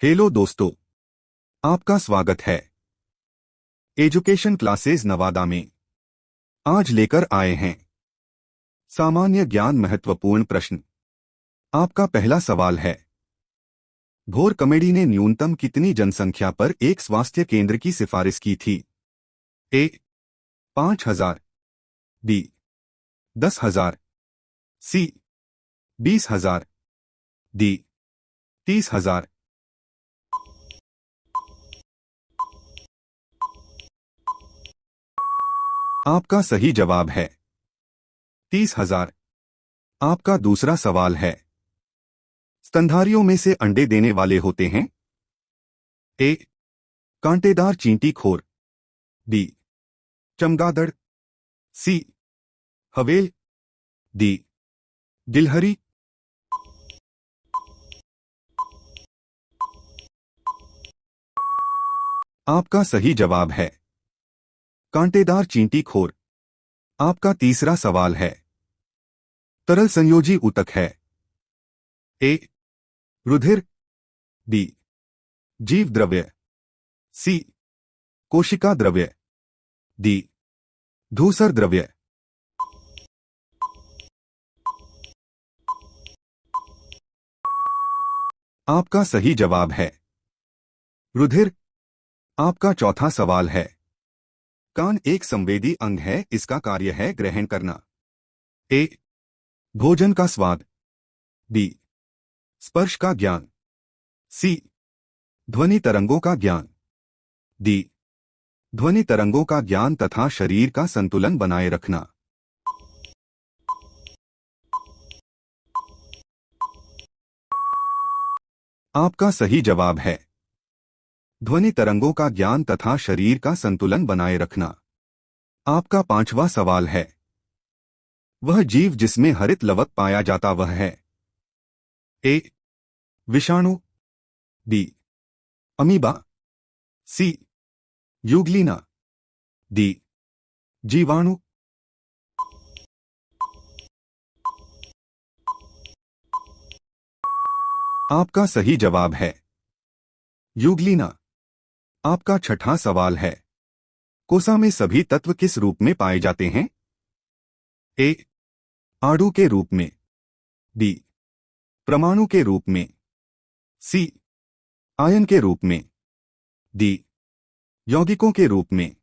Hello दोस्तों, आपका स्वागत है एजुकेशन क्लासेस नवादा में। आज लेकर आए हैं सामान्य ज्ञान महत्वपूर्ण प्रश्न। आपका पहला सवाल है, घोर कमेडी ने न्यूनतम कितनी जनसंख्या पर एक स्वास्थ्य केंद्र की सिफारिश की थी? ए 5,000, बी 10,000, सी 20,000, डी 30,000। आपका सही जवाब है 30,000। आपका दूसरा सवाल है, स्तनधारियों में से अंडे देने वाले होते हैं? ए कांटेदार चींटी-खोर, बी चमगादड़, सी हवेल, डी गिलहरी। आपका सही जवाब है कांटेदार चींटी-खोर। आपका तीसरा सवाल है, तरल संयोजी ऊतक है? ए रुधिर, बी जीव द्रव्य, सी कोशिका द्रव्य, डी धूसर द्रव्य। आपका सही जवाब है रुधिर। आपका चौथा सवाल है, कान एक संवेदी अंग है, इसका कार्य है ग्रहण करना। ए भोजन का स्वाद, बी स्पर्श का ज्ञान, सी ध्वनि तरंगों का ज्ञान, डी ध्वनि तरंगों का ज्ञान तथा शरीर का संतुलन बनाए रखना। आपका सही जवाब है ध्वनि तरंगों का ज्ञान तथा शरीर का संतुलन बनाए रखना। आपका पांचवा सवाल है, वह जीव जिसमें हरित लवक पाया जाता वह है? ए विषाणु, बी अमीबा, सी यूग्लिना, डी जीवाणु। आपका सही जवाब है यूग्लिना। आपका छठा सवाल है, कोसा में सभी तत्व किस रूप में पाए जाते हैं? ए आड़ू के रूप में, बी परमाणु के रूप में, सी आयन के रूप में, डी यौगिकों के रूप में।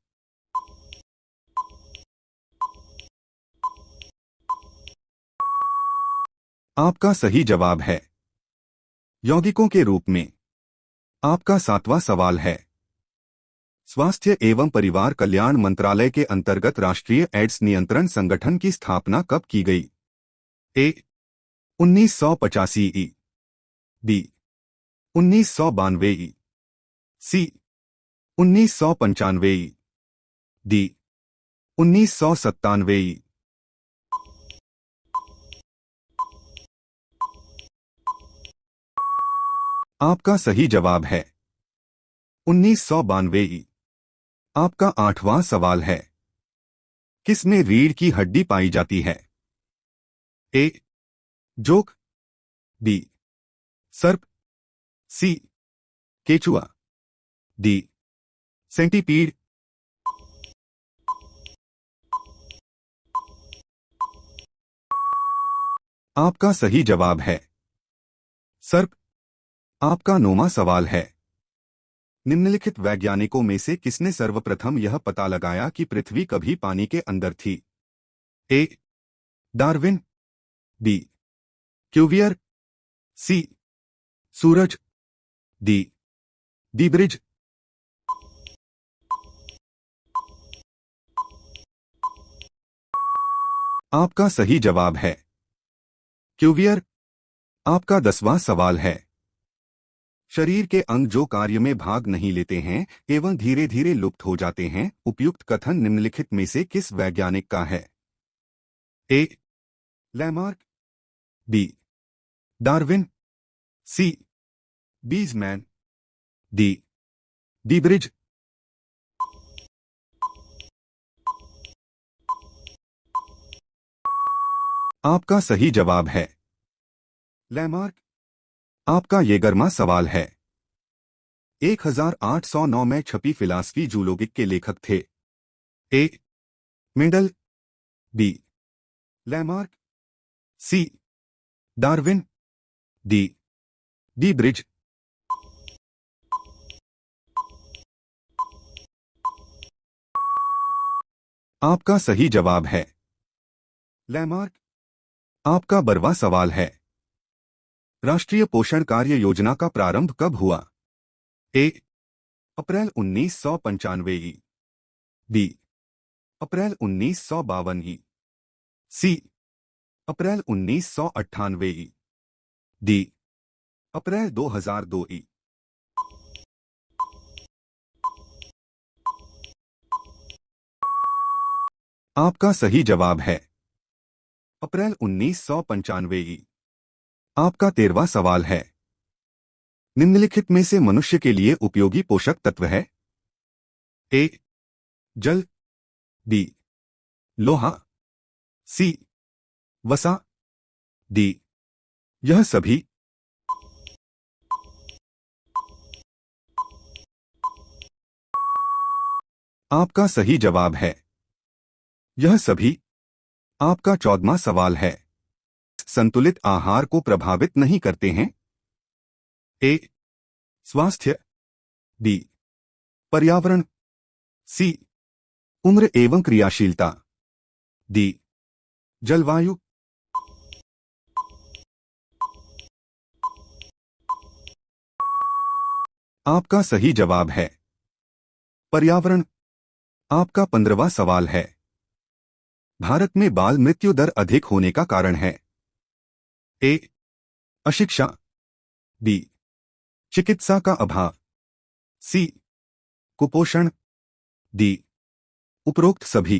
आपका सही जवाब है यौगिकों के रूप में। आपका सातवां सवाल है, स्वास्थ्य एवं परिवार कल्याण मंत्रालय के अंतर्गत राष्ट्रीय एड्स नियंत्रण संगठन की स्थापना कब की गई? ए 1985 ई, बी 1992 ई, सी 1995 ई, डी 1997 ई। आपका सही जवाब है 1992 ई। आपका आठवां सवाल है, किस में रीढ़ की हड्डी पाई जाती है? ए जोक, बी सर्प, सी केचुआ, डी सेंटीपीड। आपका सही जवाब है सर्प। आपका नौवां सवाल है, निम्नलिखित वैज्ञानिकों में से किसने सर्वप्रथम यह पता लगाया कि पृथ्वी कभी पानी के अंदर थी? ए डार्विन, बी क्यूवियर, सी सूरज, डी डीब्रिज। आपका सही जवाब है क्यूवियर। आपका 10वां सवाल है, शरीर के अंग जो कार्य में भाग नहीं लेते हैं एवं धीरे धीरे लुप्त हो जाते हैं, उपयुक्त कथन निम्नलिखित में से किस वैज्ञानिक का है? ए लैमार्क, बी डार्विन, सी बीजमैन, डी डीब्रिज। आपका सही जवाब है लैमार्क। आपका 11वां सवाल है, 1809 में छपी फिलासफी जूलोगिक के लेखक थे। ए मेंडल, बी लैमार्क, सी डार्विन, डी डी ब्रिज। आपका सही जवाब है लैमार्क। आपका 12वां सवाल है, राष्ट्रीय पोषण कार्य योजना का प्रारंभ कब हुआ? ए अप्रैल 1995 ई, बी अप्रैल 1952 ई, सी अप्रैल 1998 ई, डी अप्रैल 2002 ई। आपका सही जवाब है अप्रैल 1995 ई। आपका 13वां सवाल है, निम्नलिखित में से मनुष्य के लिए उपयोगी पोषक तत्व है? ए जल, बी लोहा, सी वसा, डी यह सभी। आपका सही जवाब है यह सभी। आपका 14वां सवाल है, संतुलित आहार को प्रभावित नहीं करते हैं? ए स्वास्थ्य, बी पर्यावरण, सी उम्र एवं क्रियाशीलता, डी जलवायु। आपका सही जवाब है पर्यावरण। आपका 15वां सवाल है, भारत में बाल मृत्यु दर अधिक होने का कारण है? ए अशिक्षा, बी चिकित्सा का अभाव, सी कुपोषण, डी उपरोक्त सभी।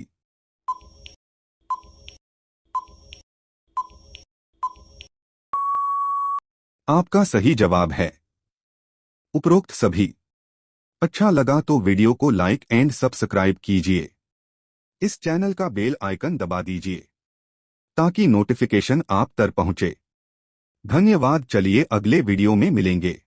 आपका सही जवाब है उपरोक्त सभी। अच्छा लगा तो वीडियो को लाइक एंड सब्सक्राइब कीजिए। इस चैनल का बेल आइकन दबा दीजिए ताकि नोटिफिकेशन आप तक पहुंचे। धन्यवाद। चलिए अगले वीडियो में मिलेंगे।